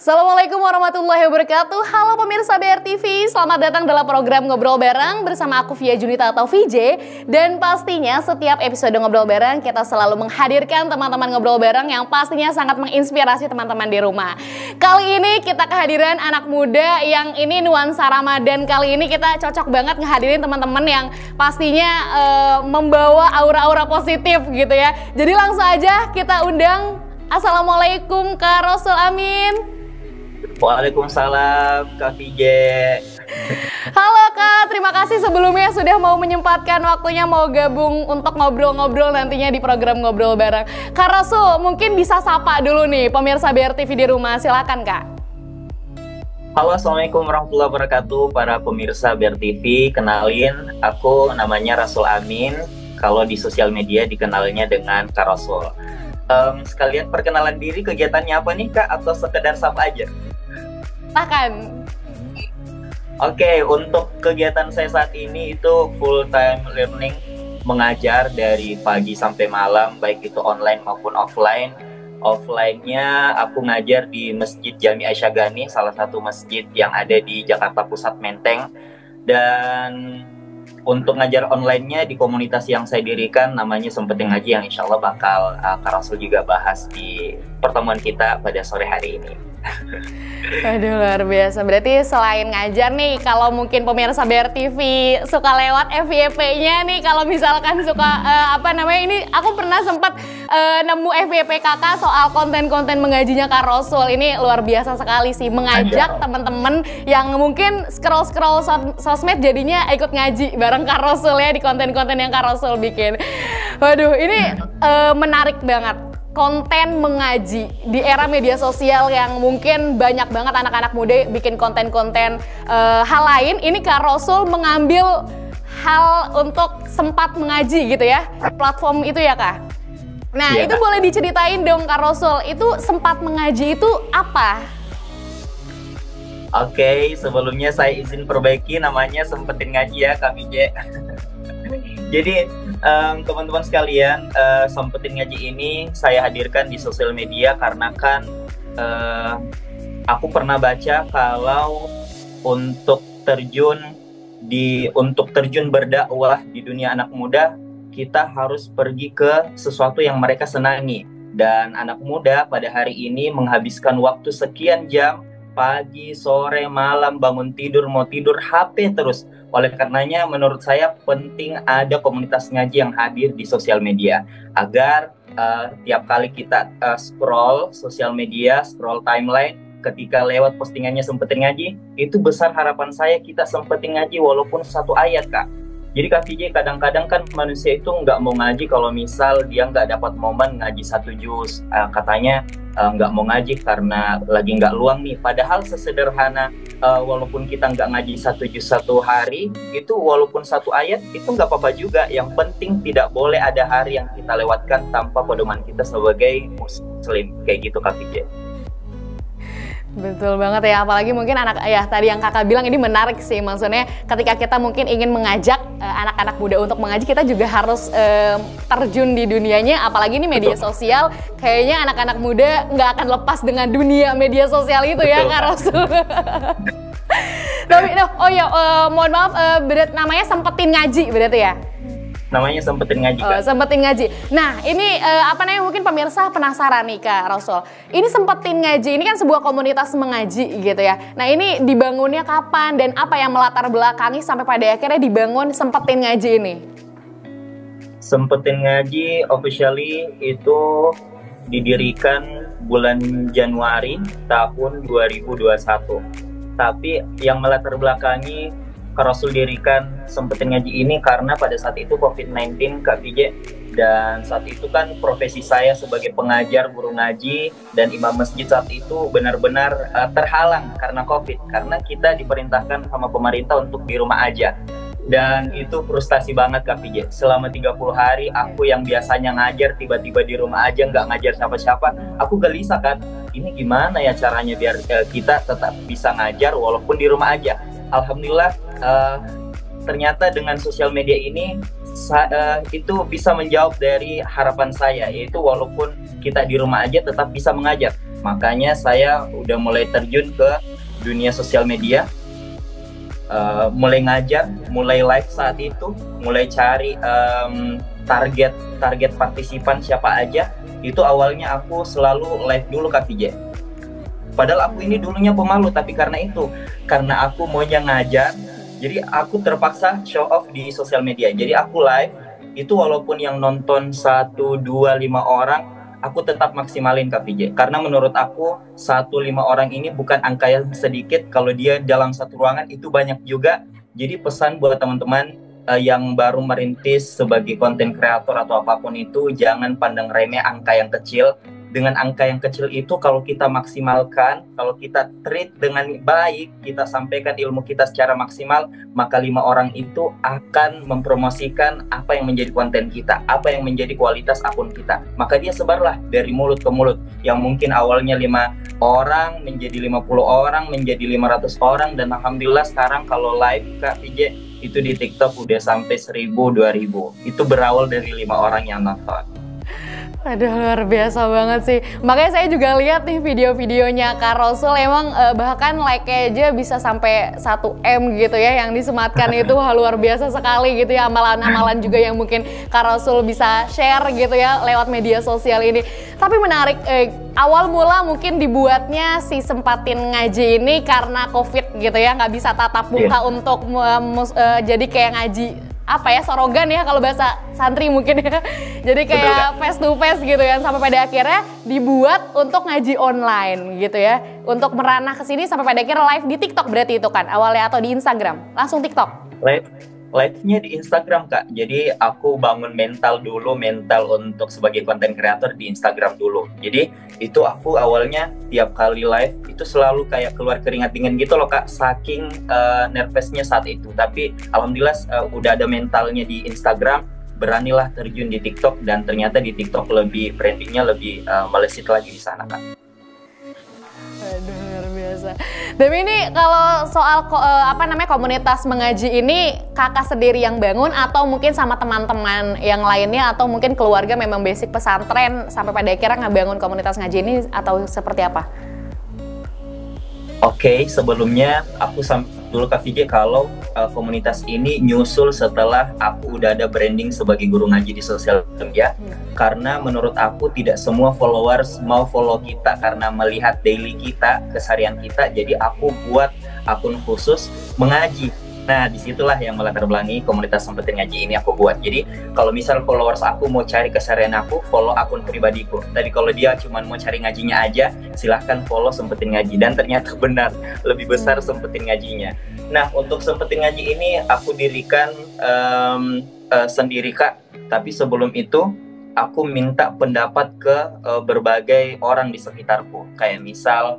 Assalamualaikum warahmatullahi wabarakatuh. Halo pemirsa BRTV, selamat datang dalam program Ngobrol Bareng bersama aku Via Junita atau VJ. Dan pastinya setiap episode Ngobrol Bareng kita selalu menghadirkan teman-teman Ngobrol Bareng yang pastinya sangat menginspirasi teman-teman di rumah. Kali ini kita kehadiran anak muda yang ini nuansa Ramadan. Kali ini kita cocok banget ngehadirin teman-teman yang pastinya membawa aura-aura positif gitu ya. Jadi langsung aja kita undang. Assalamualaikum Kak Rasul Amin. Waalaikumsalam Kak VJ. Halo Kak, terima kasih sebelumnya sudah mau menyempatkan waktunya mau gabung untuk ngobrol-ngobrol nantinya di program Ngobrol Bareng. Kak Rasul, mungkin bisa sapa dulu nih pemirsa BRTV di rumah, silakan Kak. Halo, assalamualaikum warahmatullahi wabarakatuh para pemirsa BRTV. Kenalin, aku namanya Rasul Amin. Kalau di sosial media dikenalnya dengan Kak Rasul. Sekalian perkenalan diri, kegiatannya apa nih Kak, atau sekedar sapa aja? Silahkan. Oke, untuk kegiatan saya saat ini itu full time learning, mengajar dari pagi sampai malam, baik itu online maupun offline. Offline-nya aku ngajar di Masjid Jami Aisyah-Ghani, salah satu masjid yang ada di Jakarta Pusat Menteng. Dan untuk ngajar online-nya di komunitas yang saya dirikan namanya Sempetin Ngaji, yang insya Allah bakal Kak Rasul juga bahas di pertemuan kita pada sore hari ini. Aduh, luar biasa. Berarti selain ngajar nih, kalau mungkin pemirsa BRTV suka lewat FYP-nya nih, kalau misalkan suka ini aku pernah sempat nemu FYP kakak soal konten-konten mengajinya Kak Rasul. Ini luar biasa sekali sih, mengajak teman-teman yang mungkin scroll-scroll sosmed jadinya ikut ngaji bareng Kak Rasul ya di konten-konten yang Kak Rasul bikin. Waduh, ini menarik banget. Konten mengaji di era media sosial yang mungkin banyak banget anak-anak muda bikin konten-konten hal lain. Ini Kak Rasul mengambil hal untuk sempat mengaji gitu ya, platform itu ya Kak. Nah itu boleh diceritain dong Kak Rasul, itu sempat mengaji itu apa? Oke, sebelumnya saya izin perbaiki, namanya Sempetin Ngaji ya Kak VJ. Jadi teman-teman sekalian, Sempetin Ngaji ini saya hadirkan di sosial media karena kan aku pernah baca kalau untuk terjun berdakwah di dunia anak muda, kita harus pergi ke sesuatu yang mereka senangi. Dan anak muda pada hari ini menghabiskan waktu sekian jam, pagi, sore, malam, bangun tidur, mau tidur, HP terus. Oleh karenanya menurut saya penting ada komunitas ngaji yang hadir di sosial media. Agar tiap kali kita scroll sosial media, scroll timeline, ketika lewat postingannya Sempetin Ngaji, itu besar harapan saya kita sempetin ngaji walaupun satu ayat Kak. Jadi Kak VJ, kadang-kadang kan manusia itu nggak mau ngaji kalau misal dia nggak dapat momen ngaji satu juz. Katanya nggak mau ngaji karena lagi nggak luang nih. Padahal sesederhana walaupun kita nggak ngaji satu juz satu hari, itu walaupun satu ayat itu nggak apa-apa juga. Yang penting tidak boleh ada hari yang kita lewatkan tanpa pedoman kita sebagai muslim. Kayak gitu Kak VJ. Betul banget ya, apalagi mungkin tadi yang kakak bilang ini menarik sih, maksudnya ketika kita mungkin ingin mengajak anak-anak muda untuk mengaji, kita juga harus terjun di dunianya, apalagi ini media sosial, kayaknya anak-anak muda nggak akan lepas dengan dunia media sosial itu. Betul, ya Kak Rasul. Tapi mohon maaf, namanya Sempetin Ngaji berarti ya? Namanya Sempetin Ngaji Kak. Sempetin Ngaji. Nah ini mungkin pemirsa penasaran nih Kak Rasul. Ini Sempetin Ngaji ini kan sebuah komunitas mengaji gitu ya. Nah ini dibangunnya kapan dan apa yang melatar belakangi sampai pada akhirnya dibangun Sempetin Ngaji ini? Sempetin Ngaji officially itu didirikan bulan Januari tahun 2021. Tapi yang melatar belakangi Kak Rasul dirikan Sempetin Ngaji ini karena pada saat itu COVID-19 Kak VJ, dan saat itu kan profesi saya sebagai pengajar, guru ngaji, dan imam masjid saat itu benar-benar terhalang karena COVID, karena kita diperintahkan sama pemerintah untuk di rumah aja. Dan itu frustasi banget Kak VJ. Selama 30 hari aku yang biasanya ngajar tiba-tiba di rumah aja, nggak ngajar siapa-siapa. Aku gelisah kan, ini gimana ya caranya biar kita tetap bisa ngajar walaupun di rumah aja. Alhamdulillah ternyata dengan sosial media ini itu bisa menjawab dari harapan saya, yaitu walaupun kita di rumah aja tetap bisa mengajar. Makanya saya udah mulai terjun ke dunia sosial media, mulai ngajar, mulai live saat itu, mulai cari target partisipan siapa aja. Itu awalnya aku selalu live dulu Kak VJ. Padahal aku ini dulunya pemalu, tapi karena aku maunya ngajar, jadi aku terpaksa show off di sosial media. Jadi aku live, itu walaupun yang nonton 1, 2, 5 orang, aku tetap maksimalin Kak VJ. Karena menurut aku 1, 5 orang ini bukan angka yang sedikit. Kalau dia dalam satu ruangan itu banyak juga. Jadi pesan buat teman-teman yang baru merintis sebagai konten kreator atau apapun itu, jangan pandang remeh angka yang kecil. Dengan angka yang kecil itu kalau kita maksimalkan, kalau kita treat dengan baik, kita sampaikan ilmu kita secara maksimal, maka 5 orang itu akan mempromosikan apa yang menjadi konten kita, apa yang menjadi kualitas akun kita. Maka dia sebarlah dari mulut ke mulut, yang mungkin awalnya 5 orang menjadi 50 orang, menjadi 500 orang, dan alhamdulillah sekarang kalau live Kak VJ itu di TikTok udah sampai 1000, 2000. Itu berawal dari 5 orang yang nonton. Aduh, luar biasa banget sih. Makanya saya juga lihat nih video-videonya Kak Rasul, emang bahkan like-nya aja bisa sampai 1M gitu ya, yang disematkan itu luar biasa sekali gitu ya, amalan-amalan juga yang mungkin Kak Rasul bisa share gitu ya lewat media sosial ini. Tapi menarik, awal mula mungkin dibuatnya si Sempatin Ngaji ini karena COVID gitu ya, nggak bisa tatap muka untuk jadi kayak ngaji apa ya, sorogan ya kalau bahasa santri mungkin ya. Jadi kayak face to face gitu ya, sampai pada akhirnya dibuat untuk ngaji online gitu ya. Untuk meranah ke sini sampai pada akhirnya live di TikTok berarti itu kan awalnya, atau di Instagram? Langsung TikTok. Live-nya di Instagram Kak. Jadi aku bangun mental untuk sebagai konten kreator di Instagram dulu. Jadi itu aku awalnya tiap kali live itu selalu kayak keluar keringat dingin gitu loh Kak, saking nervousnya saat itu. Tapi alhamdulillah udah ada mentalnya di Instagram, beranilah terjun di TikTok, dan ternyata di TikTok lebih brandingnya lebih melesit lagi di sana Kak. Aduh, luar biasa. Tapi ini kalau soal komunitas mengaji ini kakak sendiri yang bangun, atau mungkin sama teman-teman yang lainnya, atau mungkin keluarga memang basic pesantren sampai pada akhirnya ngebangun komunitas ngaji ini, atau seperti apa? Oke, sebelumnya aku dulu Kak VJ kalau komunitas ini nyusul setelah aku udah ada branding sebagai guru ngaji di sosial media. Karena menurut aku tidak semua followers mau follow kita karena melihat daily kita, keseharian kita. Jadi aku buat akun khusus mengaji. Nah, disitulah yang melatar belakangi komunitas Sempatin Ngaji ini aku buat. Jadi kalau misal followers aku mau cari keseharian aku, follow akun pribadiku. Tapi kalau dia cuma mau cari ngajinya aja, silahkan follow Sempatin Ngaji. Dan ternyata benar, lebih besar Sempatin Ngajinya. Nah, untuk Sempatin Ngaji ini aku dirikan sendiri Kak. Tapi sebelum itu aku minta pendapat ke berbagai orang di sekitarku. Kayak misal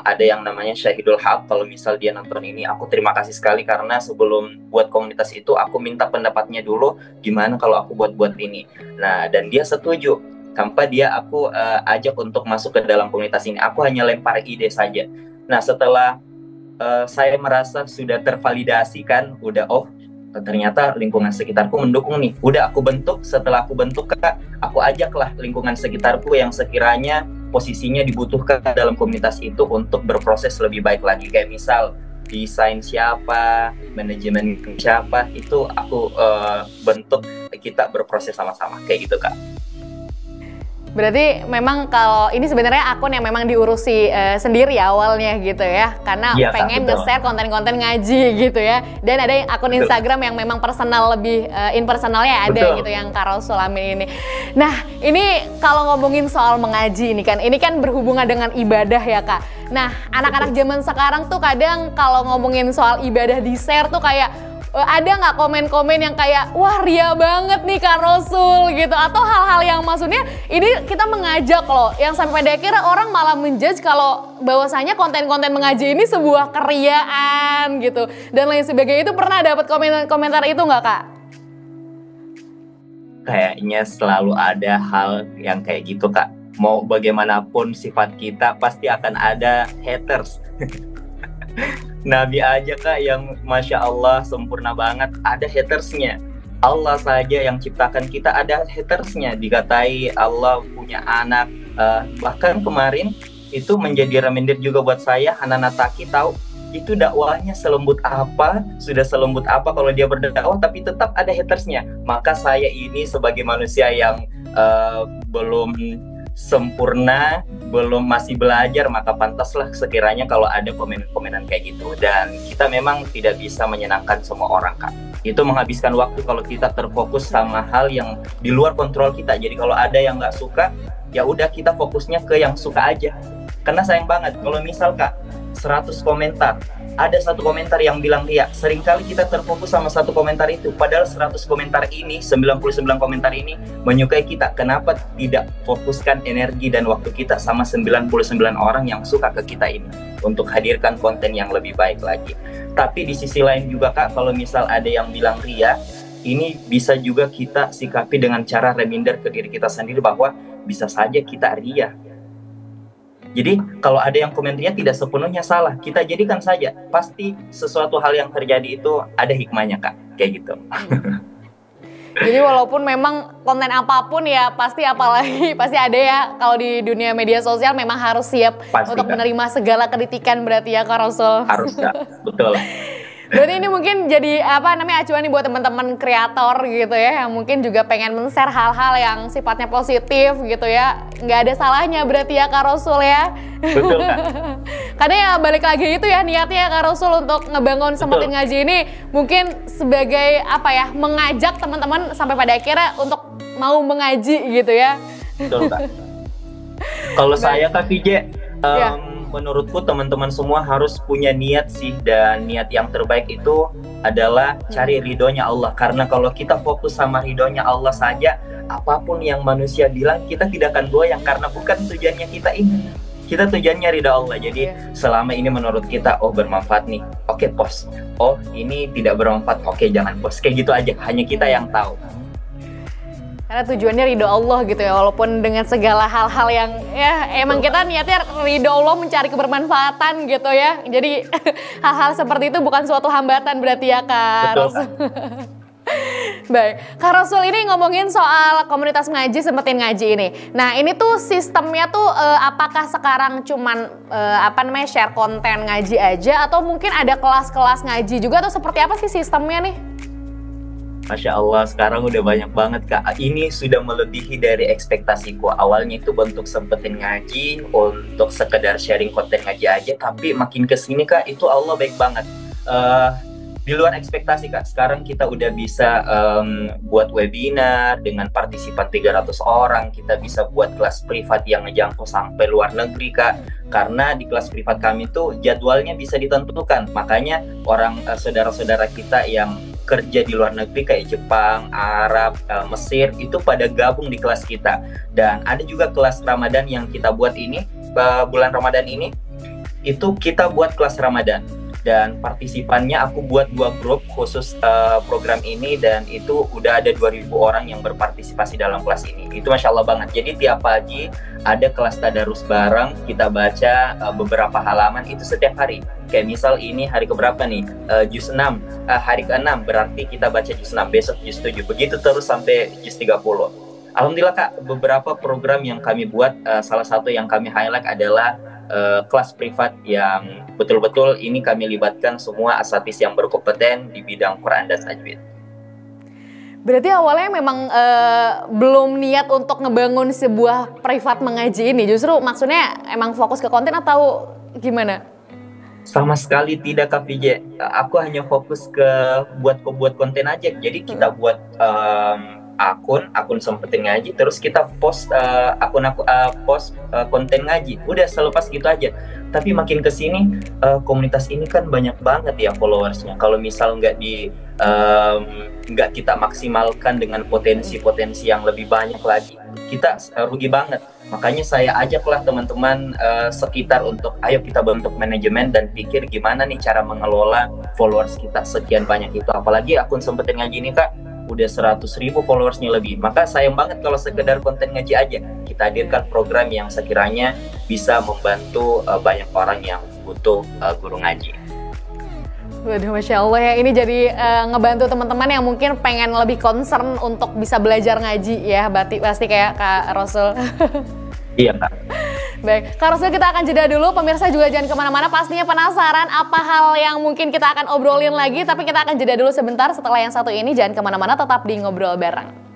ada yang namanya Syahidul Haq. Kalau misal dia nonton ini, aku terima kasih sekali karena sebelum buat komunitas itu aku minta pendapatnya dulu, gimana kalau aku buat ini. Nah, dan dia setuju. Tanpa dia aku ajak untuk masuk ke dalam komunitas ini. Aku hanya lempar ide saja. Nah, setelah saya merasa sudah tervalidasi kan, udah ternyata lingkungan sekitarku mendukung nih. Udah aku bentuk, setelah aku bentuk Kak, aku ajaklah lingkungan sekitarku yang sekiranya posisinya dibutuhkan dalam komunitas itu untuk berproses lebih baik lagi. Kayak misal desain siapa, manajemen siapa, itu aku bentuk, kita berproses sama-sama kayak gitu Kak. Berarti memang kalau ini sebenarnya akun yang memang diurusi sendiri awalnya gitu ya, karena pengen nge-share konten-konten ngaji gitu ya. Dan ada akun Instagram yang memang personal, lebih impersonalnya ada gitu yang Kak Rasul Amin ini. Nah, ini kalau ngomongin soal mengaji ini kan berhubungan dengan ibadah ya Kak. Nah, anak-anak zaman sekarang tuh kadang kalau ngomongin soal ibadah di share tuh kayak ada nggak komen-komen yang kayak wah ria banget nih Kak Rasul gitu, atau hal-hal yang maksudnya ini kita mengajak loh, yang sampai pada akhirnya orang malah menjudge kalau bahwasanya konten-konten mengaji ini sebuah keriaan gitu dan lain sebagainya. Itu pernah dapat komentar itu nggak Kak? Kayaknya selalu ada hal yang kayak gitu Kak. Mau bagaimanapun sifat kita pasti akan ada haters. Nabi aja Kak yang Masya Allah sempurna banget, ada hatersnya. Allah saja yang ciptakan kita ada hatersnya. Dikatai Allah punya anak. Bahkan kemarin itu menjadi reminder juga buat saya. Hana Taki tahu itu dakwahnya selembut apa, sudah selembut apa kalau dia berdakwah, tapi tetap ada hatersnya. Maka saya ini sebagai manusia yang belum sempurna, belum masih belajar, maka pantaslah sekiranya kalau ada komen-komenan kayak gitu. Dan kita memang tidak bisa menyenangkan semua orang, Kak. Itu menghabiskan waktu kalau kita terfokus sama hal yang di luar kontrol kita. Jadi kalau ada yang nggak suka, ya udah kita fokusnya ke yang suka aja. Karena sayang banget kalau misal, Kak, 100 komentar, ada satu komentar yang bilang ria. Seringkali kita terfokus sama satu komentar itu, padahal 100 komentar ini, 99 komentar ini menyukai kita. Kenapa tidak fokuskan energi dan waktu kita sama 99 orang yang suka ke kita ini untuk hadirkan konten yang lebih baik lagi. Tapi di sisi lain juga, Kak, kalau misal ada yang bilang ria, ini bisa juga kita sikapi dengan cara reminder ke diri kita sendiri bahwa bisa saja kita ria. Jadi kalau ada yang komentarnya tidak sepenuhnya salah, kita jadikan saja. Pasti sesuatu hal yang terjadi itu ada hikmahnya, Kak. Kayak gitu. Jadi walaupun memang konten apapun ya pasti, apalagi pasti ada ya kalau di dunia media sosial, memang harus siap pasti, untuk Kak, menerima segala kritikan berarti ya, Kak Rasul. Harus, Kak. Betul. Berarti ini mungkin jadi acuan nih buat teman-teman kreator gitu ya, yang mungkin juga pengen men-share hal-hal yang sifatnya positif gitu ya. Nggak ada salahnya berarti ya, Kak Rasul ya. Betul, Kak. Karena ya balik lagi itu ya niatnya Kak Rasul untuk ngebangun Sempetin Ngaji ini mungkin sebagai mengajak teman-teman sampai pada akhirnya untuk mau mengaji gitu ya. Betul, Kak. Kalau saya, Kak Vijay, menurutku teman-teman semua harus punya niat sih, dan niat yang terbaik itu adalah cari ridhonya Allah. Karena kalau kita fokus sama ridhonya Allah saja, apapun yang manusia bilang kita tidak akan goyang, karena bukan tujuannya kita ini. Kita tujuannya ridho Allah. Jadi selama ini menurut kita, oh bermanfaat nih, oke post. Oh ini tidak bermanfaat, oke jangan post. Kayak gitu aja, hanya kita yang tahu. Karena tujuannya ridho Allah gitu ya, walaupun dengan segala hal-hal yang ya emang kita niatnya ridho Allah, mencari kebermanfaatan gitu ya. Jadi hal-hal seperti itu bukan suatu hambatan berarti ya, Kak Rasul. Baik, Kak Rasul ini ngomongin soal komunitas ngaji Sempetin Ngaji ini. Nah ini tuh sistemnya tuh apakah sekarang cuman share konten ngaji aja, atau mungkin ada kelas-kelas ngaji juga, atau seperti apa sih sistemnya nih? Masya Allah, sekarang udah banyak banget, Kak. Ini sudah melebihi dari ekspektasiku. Awalnya itu bentuk Sempetin Ngaji untuk sekedar sharing konten ngaji aja, tapi makin kesini, Kak, itu Allah baik banget. Di luar ekspektasi, Kak. Sekarang kita udah bisa buat webinar dengan partisipan 300 orang. Kita bisa buat kelas privat yang ngejangkau sampai luar negeri, Kak. Karena di kelas privat kami tuh jadwalnya bisa ditentukan. Makanya saudara-saudara kita yang kerja di luar negeri kayak Jepang, Arab, Mesir itu pada gabung di kelas kita. Dan ada juga kelas Ramadan yang kita buat ini, bulan Ramadan ini itu kita buat kelas Ramadan. Dan partisipannya aku buat 2 grup khusus program ini, dan itu udah ada 2.000 orang yang berpartisipasi dalam kelas ini. Itu Masya Allah banget. Jadi tiap pagi ada kelas tadarus bareng, kita baca beberapa halaman itu setiap hari. Kayak misal ini hari keberapa nih, juz 6, hari ke-6 berarti kita baca juz 6, besok juz 7, begitu terus sampai juz 30. Alhamdulillah, Kak, beberapa program yang kami buat, salah satu yang kami highlight adalah kelas privat yang betul-betul ini kami libatkan semua asatidz yang berkompeten di bidang Quran dan tajwid. Berarti awalnya memang belum niat untuk ngebangun sebuah privat mengaji ini, justru maksudnya emang fokus ke konten atau gimana? Sama sekali tidak, Kak Vijay. Aku hanya fokus ke buat konten aja. Jadi kita buat akun Sempetin Ngaji, terus kita post konten ngaji. Udah selepas gitu aja. Tapi makin kesini komunitas ini kan banyak banget ya followersnya. Kalau misal nggak kita maksimalkan dengan potensi yang lebih banyak lagi, kita rugi banget. Makanya saya ajaklah teman-teman sekitar untuk ayo kita bentuk manajemen dan pikir gimana nih cara mengelola followers kita sekian banyak itu. Apalagi akun Sempetin Ngaji ini, Kak, udah 100.000 followersnya lebih. Maka sayang banget kalau sekedar konten ngaji aja. Kita hadirkan program yang sekiranya bisa membantu banyak orang yang butuh guru ngaji. Waduh, Masya Allah ya, ini jadi ngebantu teman-teman yang mungkin pengen lebih concern untuk bisa belajar ngaji ya, pasti kayak Kak Rasul. Iya, Kak. Baik, Kak Rusdi kita akan jeda dulu. Pemirsa juga jangan kemana-mana, pastinya penasaran apa hal yang mungkin kita akan obrolin lagi. Tapi kita akan jeda dulu sebentar setelah yang satu ini. Jangan kemana-mana, tetap di Ngobrol Bareng.